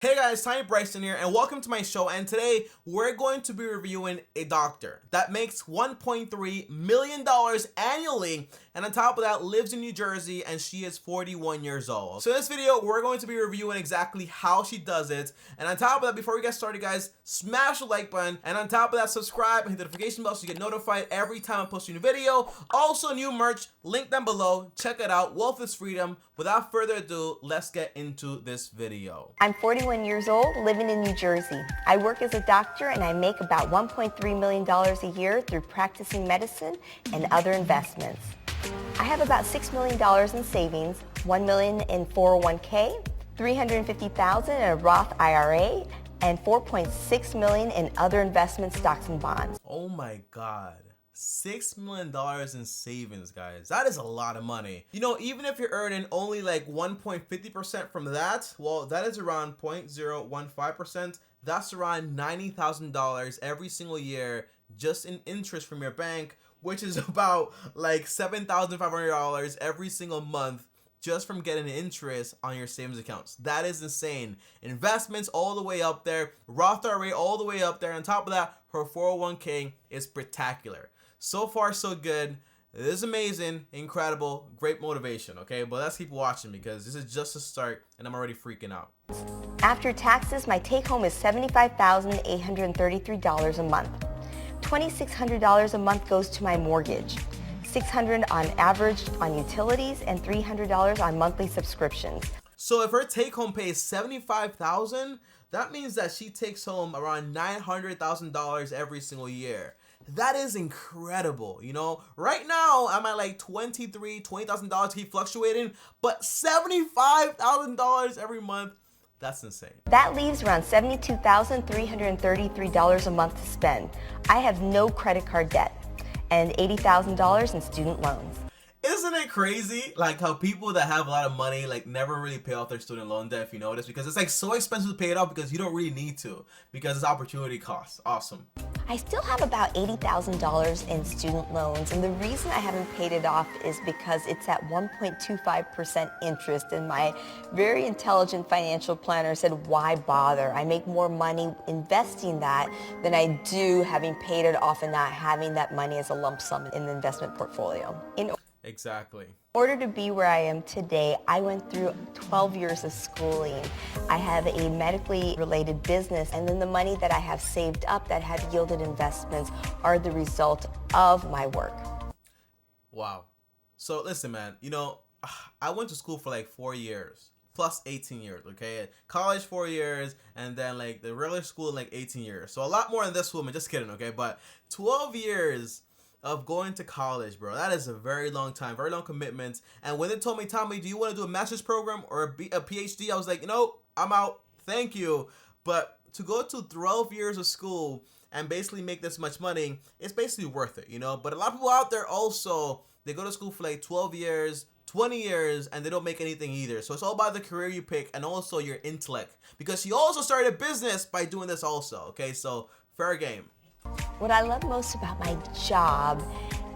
Hey guys, Tiny Bryson here and welcome to my show, and today we're going to be reviewing a doctor that makes $1.3 million annually, and on top of that lives in New Jersey, and she is 41 years old. So in this video we're going to be reviewing exactly how she does it, and on top of that, before we get started guys, smash the like button, and on top of that subscribe and hit the notification bell so you get notified every time I post a new video. Also new merch, link down below, check it out. Wealth is freedom. Without further ado, let's get into this video. I'm 41 years old, living in New Jersey. I work as a doctor and I make about $1.3 million a year through practicing medicine and other investments. I have about $6 million in savings, $1 million in 401k, $350,000 in a Roth IRA, and $4.6 million in other investment stocks and bonds. Oh my God. $6 million in savings, guys. That is a lot of money. You know, even if you're earning only like 1.50% from that, well, that is around 0.015%. That's around $90,000 every single year just in interest from your bank, which is about like $7,500 every single month just from getting interest on your savings accounts. That is insane. Investments all the way up there, Roth IRA all the way up there. On top of that, her 401k is spectacular. So far, so good. It is amazing, incredible, great motivation, okay? But let's keep watching because this is just a start and I'm already freaking out. After taxes, my take home is $75,833 a month. $2,600 a month goes to my mortgage, $600 on average on utilities, and $300 on monthly subscriptions. So if her take home pay is $75,000, that means that she takes home around $900,000 every single year. That is incredible, you know. Right now I'm at like $20,000 keep fluctuating, but $75,000 every month, that's insane. That leaves around $72,333 a month to spend. I have no credit card debt and $80,000 in student loans. Isn't it crazy like how people that have a lot of money like never really pay off their student loan debt, if you notice, because it's like so expensive to pay it off because you don't really need to, because it's opportunity cost. Awesome. I still have about $80,000 in student loans, and the reason I haven't paid it off is because it's at 1.25% interest, and my very intelligent financial planner said, why bother? I make more money investing that than I do having paid it off and not having that money as a lump sum in the investment portfolio. Exactly. In order to be where I am today, I went through 12 years of schooling. I have a medically related business, and then the money that I have saved up that have yielded investments are the result of my work. Wow. So listen, man, you know, I went to school for like 4 years plus 18 years, okay? College 4 years, and then like the regular school like 18 years. So a lot more than this woman, just kidding, okay? But 12 years of going to college, bro. That is a very long time, very long commitment. And when they told me, Tommy, do you want to do a master's program or a PhD? I was like, you know, I'm out. Thank you. But to go to 12 years of school and basically make this much money, it's basically worth it, you know? But a lot of people out there also, they go to school for like 12 years, 20 years, and they don't make anything either. So it's all about the career you pick and also your intellect. Because she also started a business by doing this also, okay? So fair game. What I love most about my job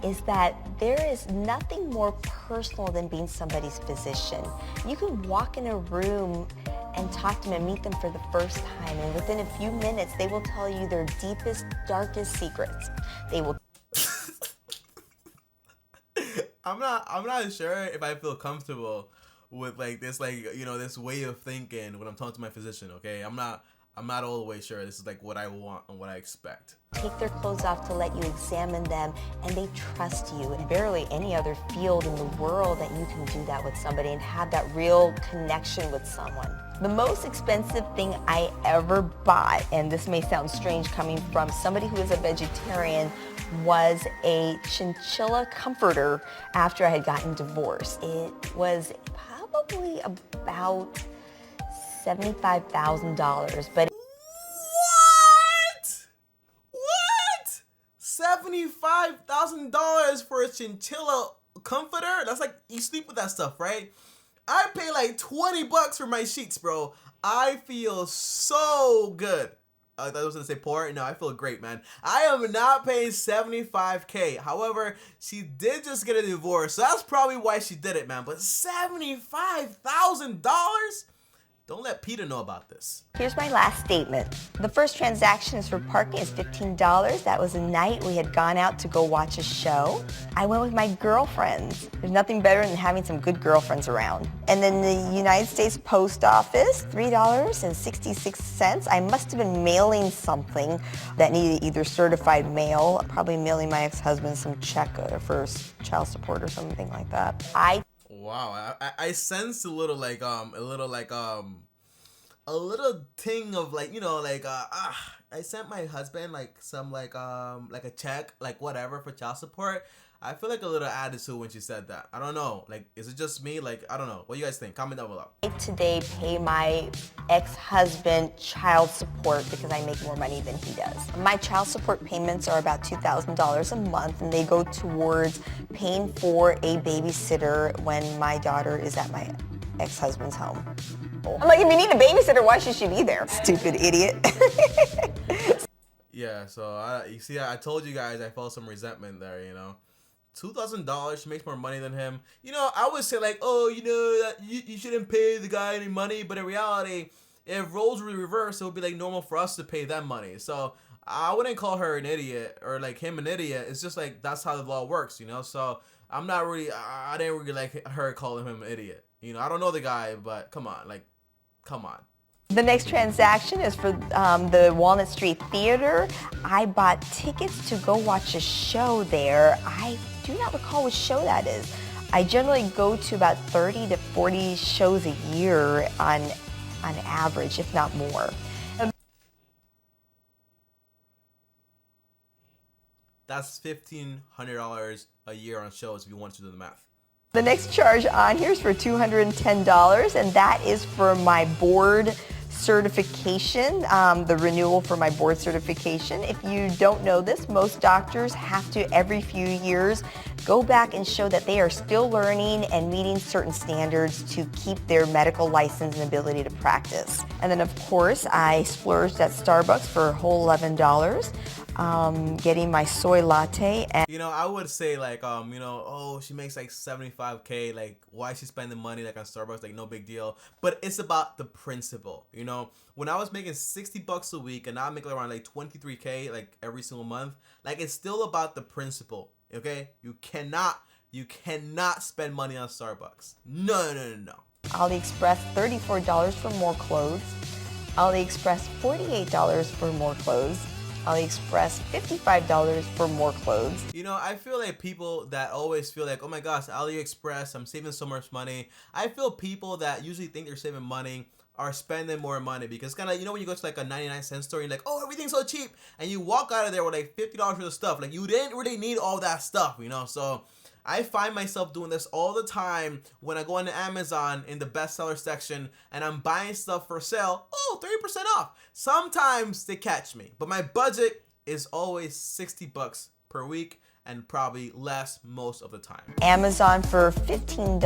is that there is nothing more personal than being somebody's physician. You can walk in a room and talk to them and meet them for the first time, and within a few minutes they will tell you their deepest, darkest secrets. They will I'm not sure if I feel comfortable with like this, like, you know, this way of thinking when I'm talking to my physician, okay? I'm not all the way sure this is like what I want and what I expect. take their clothes off to let you examine them, and they trust you. In barely any other field in the world that you can do that with somebody and have that real connection with someone. The most expensive thing I ever bought, and this may sound strange coming from somebody who is a vegetarian, was a chinchilla comforter after I had gotten divorced. It was probably about $75,000, but What? $75,000 for a chinchilla comforter? That's like, you sleep with that stuff, right? I pay like 20 bucks for my sheets, bro. I feel so good. I thought I was gonna say poor. No, I feel great, man. I am not paying $75K. However, she did just get a divorce, so that's probably why she did it, man. But $75,000? Don't let Peter know about this. Here's my last statement. The first transaction is for parking is $15. That was a night we had gone out to go watch a show. I went with my girlfriends. There's nothing better than having some good girlfriends around. And then the United States Post Office, $3.66. I must have been mailing something that needed either certified mail, probably mailing my ex-husband some check for child support or something like that. Wow, I sense a little thing of like, you know, like I sent my husband like some like a check, like whatever, for child support. I feel like a little attitude when she said that. I don't know, like, is it just me? Like, I don't know. What do you guys think? Comment down below. I today pay my ex-husband child support because I make more money than he does. My child support payments are about $2,000 a month, and they go towards paying for a babysitter when my daughter is at my ex-husband's home. I'm like, if you need a babysitter, why should she be there? Stupid idiot. Yeah, so you see, I told you guys I felt some resentment there, you know. $2,000, she makes more money than him. You know, I would say like, oh, you know, you shouldn't pay the guy any money, but in reality, if roles were reversed, it would be like normal for us to pay them money. So I wouldn't call her an idiot or like him an idiot. It's just like that's how the law works, you know. So I'm not really, I didn't really like her calling him an idiot. You know, I don't know the guy, but come on, like, come on. The next transaction is for the Walnut Street Theater. I bought tickets to go watch a show there. I do not recall what show that is. I generally go to about 30 to 40 shows a year on average, if not more. That's $1,500 a year on shows if you want to do the math. The next charge on here is for $210, and that is for my board certification, the renewal for my board certification. If you don't know this, most doctors have to, every few years, go back and show that they are still learning and meeting certain standards to keep their medical license and ability to practice. And then, of course, I splurged at Starbucks for a whole $11. Getting my soy latte. And you know, I would say like, you know, oh, she makes like 75K, like why is she spending money like on Starbucks, like no big deal. But it's about the principle, you know. When I was making $60 a week and now I make around like 23K like every single month, like it's still about the principle, okay? You cannot spend money on Starbucks. No. AliExpress, $34 for more clothes. AliExpress, $48 for more clothes. AliExpress, $55 for more clothes. You know, I feel like people that always feel like, oh my gosh, AliExpress, I'm saving so much money. I feel people that usually think they're saving money are spending more money, because kind of, you know, when you go to like a 99-cent store, you're like, oh, everything's so cheap, and you walk out of there with like $50 worth of stuff. Like, you didn't really need all that stuff, you know. So I find myself doing this all the time when I go into Amazon in the bestseller section and I'm buying stuff for sale. Oh, 30% off. Sometimes they catch me, but my budget is always $60 per week and probably less most of the time. Amazon for $15.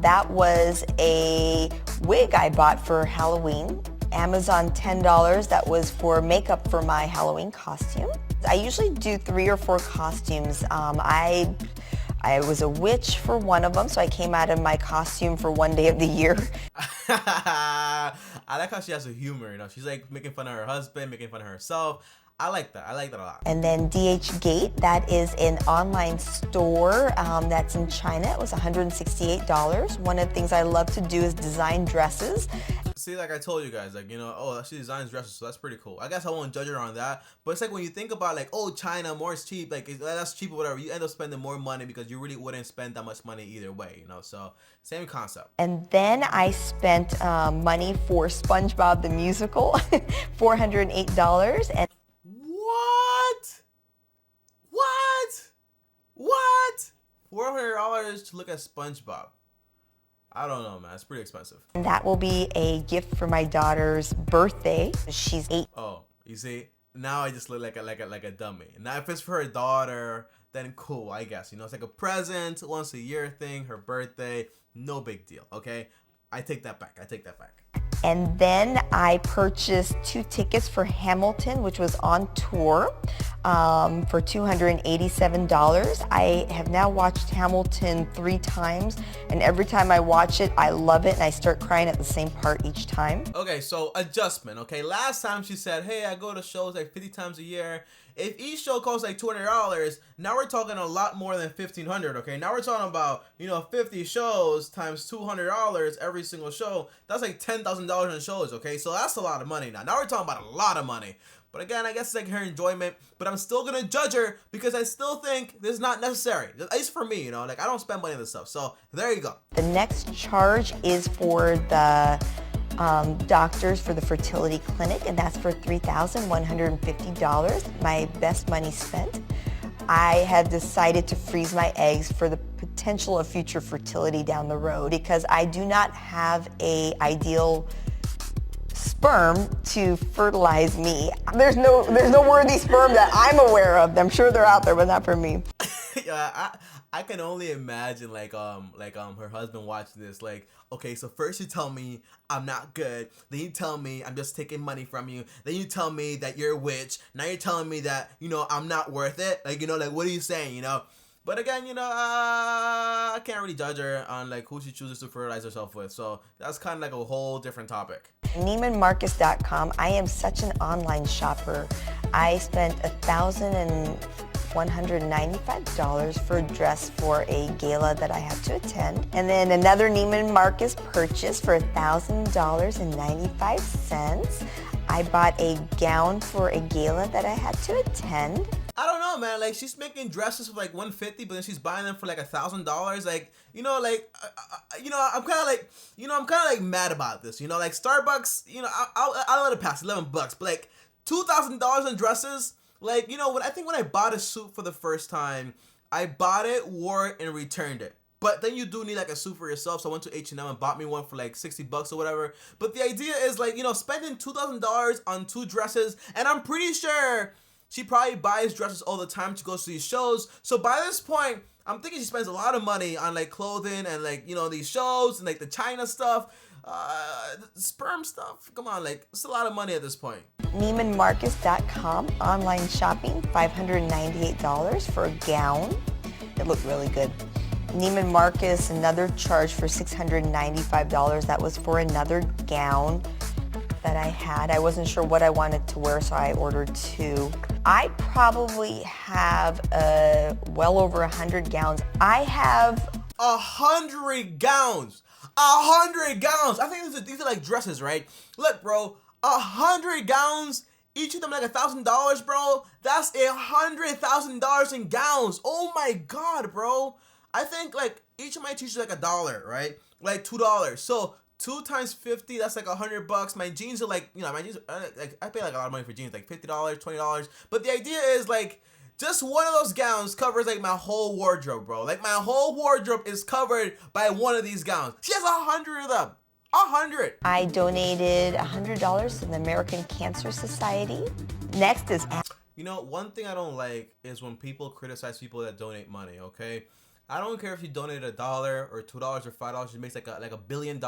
That was a wig I bought for Halloween. Amazon, $10. That was for makeup for my Halloween costume. I usually do 3 or 4 costumes. I was a witch for one of them, so I came out of my costume for one day of the year. I like how she has a humor, you know. She's like making fun of her husband, making fun of herself. I like that. I like that a lot. And then DHgate, that is an online store that's in China. It was $168. One of the things I love to do is design dresses. See, like I told you guys, like, you know, oh, she designs dresses, so that's pretty cool. I guess I won't judge her on that, but it's like when you think about like, oh, China, more is cheap, like that's cheap or whatever, you end up spending more money because you really wouldn't spend that much money either way, you know. So same concept. And then I spent money for SpongeBob the Musical, $408. And What? $400 to look at SpongeBob. I don't know, man. It's pretty expensive. And that will be a gift for my daughter's birthday. She's 8. Oh, you see, now I just look like a dummy. Now if it's for her daughter, then cool, I guess. You know, it's like a present, once a year thing, her birthday, no big deal. Okay, I take that back. And then I purchased 2 tickets for Hamilton, which was on tour. for $287. I have now watched Hamilton 3 times, and every time I watch it, I love it, and I start crying at the same part each time. Okay, so adjustment, okay? Last time she said, hey, I go to shows like 50 times a year. If each show costs like $200, now we're talking a lot more than $1,500, okay? Now we're talking about, 50 shows times $200 every single show. That's like $10,000 in shows, okay? So that's a lot of money now. Now we're talking about a lot of money. But again, I guess it's like her enjoyment, but I'm still gonna judge her because I still think this is not necessary. At least for me, like I don't spend money on this stuff. So there you go. The next charge is for the doctors for the fertility clinic, and that's for $3,150, my best money spent. I had decided to freeze my eggs for the potential of future fertility down the road because I do not have a ideal sperm to fertilize me. There's no worthy sperm that I'm aware of. I'm sure they're out there, but not for me. Yeah, I can only imagine like her husband watching this. Like, okay, so first you tell me I'm not good, then you tell me I'm just taking money from you, then you tell me that you're a witch, now you're telling me that I'm not worth it. Like, like what are you saying? But again, I can't really judge her on like who she chooses to fertilize herself with. So that's kind of like a whole different topic. NeimanMarcus.com. I am such an online shopper. I spent $1,195 for a dress for a gala that I had to attend. And then another Neiman Marcus purchase for $1,000.95. I bought a gown for a gala that I had to attend. I don't know, man. Like, she's making dresses for like $150, but then she's buying them for like $1,000. Like, I'm kind of like, mad about this. Like Starbucks. I'll let it pass, $11, but like $2,000 in dresses. Like, when I bought a suit for the first time, I bought it, wore it, and returned it. But then you do need like a suit for yourself, so I went to H&M and bought me one for like $60 or whatever. But the idea is like, spending $2,000 on 2 dresses, and I'm pretty sure she probably buys dresses all the time to go to these shows. So by this point, I'm thinking she spends a lot of money on like clothing and like, these shows and like the China stuff, sperm stuff. Come on, like it's a lot of money at this point. NeimanMarcus.com, online shopping, $598 for a gown. It looked really good. Neiman Marcus, another charge for $695. That was for another gown that I had. I wasn't sure what I wanted to wear, so I ordered 2. I probably have well over 100 gowns. I have 100 gowns. 100 gowns. I think these are like dresses, right? Look, bro, 100 gowns. Each of them like $1,000, bro. That's $100,000 in gowns. Oh my God, bro. I think like each of my t-shirts like $1, right? Like $2. So 2 times 50, that's like $100. My jeans are like, my jeans, like I pay like a lot of money for jeans, like $50, $20. But the idea is like, just one of those gowns covers like my whole wardrobe, bro. Like my whole wardrobe is covered by one of these gowns. She has 100 of them. 100. I donated $100 to the American Cancer Society. Next is... One thing I don't like is when people criticize people that donate money, okay? I don't care if you donated $1 or $2 or $5. It makes like $1 billion.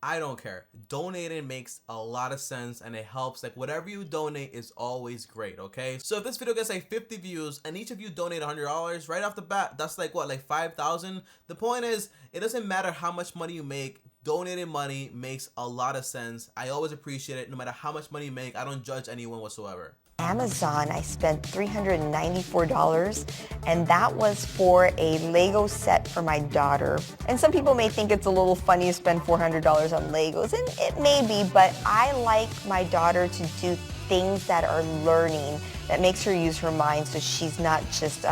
I don't care. Donating makes a lot of sense and it helps. Like whatever you donate is always great, okay? So if this video gets like 50 views and each of you donate $100 right off the bat, that's like what, like 5,000? The point is, it doesn't matter how much money you make. Donating money makes a lot of sense. I always appreciate it. No matter how much money you make, I don't judge anyone whatsoever. Amazon, I spent $394, and that was for a Lego set for my daughter. And some people may think it's a little funny to spend $400 on Legos, and it may be, but I like my daughter to do things that are learning, that makes her use her mind so she's not just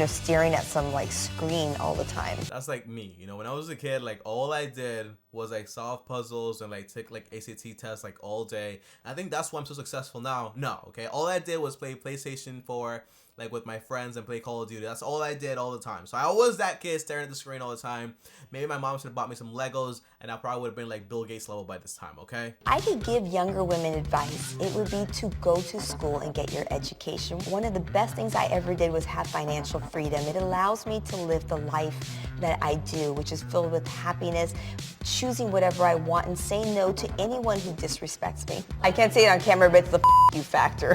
staring at some like screen all the time. That's like me. When I was a kid, like all I did was like solve puzzles and like take like ACT tests like all day. I think that's why I'm so successful now. No, okay. All I did was play PlayStation 4 like with my friends and play Call of Duty. That's all I did all the time. So I was that kid staring at the screen all the time. Maybe my mom should have bought me some Legos and I probably would have been like Bill Gates level by this time, okay? I could give younger women advice. It would be to go to school and get your education. One of the best things I ever did was have financial freedom. It allows me to live the life that I do, which is filled with happiness, choosing whatever I want and saying no to anyone who disrespects me. I can't say it on camera, but it's the you factor.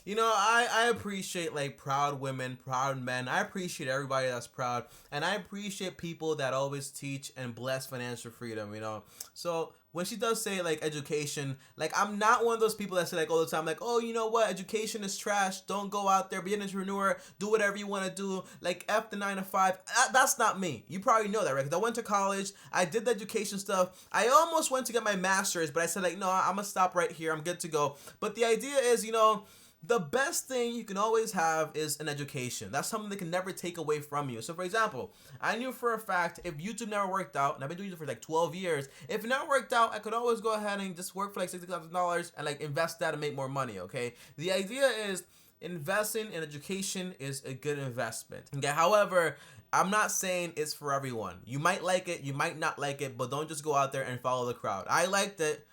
You know, I appreciate like proud women, proud men. I appreciate everybody that's proud. And I appreciate people that always teach and bless financial freedom, you know. So when she does say like education, like I'm not one of those people that say like all the time, like, oh, you know what, education is trash. Don't go out there, be an entrepreneur, do whatever you want to do, like F the 9 to 5. That's not me. You probably know that, right? Because I went to college, I did the education stuff. I almost went to get my master's, but I said like, no, I'm gonna stop right here. I'm good to go. But the idea is, you know, the best thing you can always have is an education. That's something they can never take away from you. So for example, I knew for a fact if YouTube never worked out, and I've been doing it for like 12 years, if it never worked out, I could always go ahead and just work for like $60,000 and like invest that and make more money, okay? The idea is investing in education is a good investment. Okay, however, I'm not saying it's for everyone. You might like it, you might not like it, but don't just go out there and follow the crowd. I liked it.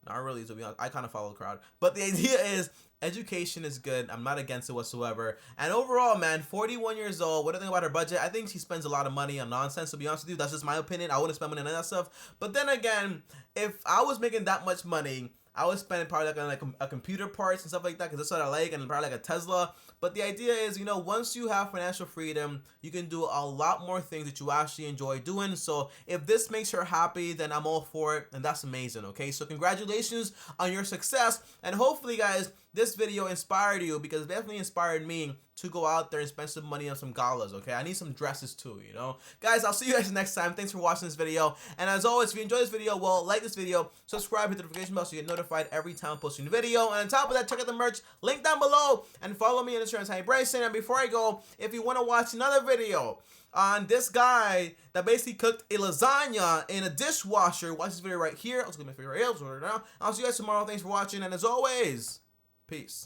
Not really, to be honest. I kind of follow the crowd. But the idea is education is good. I'm not against it whatsoever. And overall, man, 41 years old. What do you think about her budget? I think she spends a lot of money on nonsense, to be honest with you. That's just my opinion. I wouldn't spend money on that stuff. But then again, if I was making that much money, I would spend probably like on like a computer parts and stuff like that, because that's what I like, and probably like a Tesla. But the idea is, you know, once you have financial freedom, you can do a lot more things that you actually enjoy doing. So if this makes her happy, then I'm all for it, and that's amazing, okay? So congratulations on your success, and hopefully, guys, this video inspired you, because it definitely inspired me to go out there and spend some money on some galas, okay? I need some dresses too, you know? Guys, I'll see you guys next time. Thanks for watching this video. And as always, if you enjoyed this video, well, like this video, subscribe, hit the notification bell so you get notified every time I post a new video. And on top of that, check out the merch, link down below, and follow me on Instagram, Tiny Bryson. And before I go, if you want to watch another video on this guy that basically cooked a lasagna in a dishwasher, watch this video right here. I'll just give my favorite right now. I'll see you guys tomorrow. Thanks for watching, and as always, peace.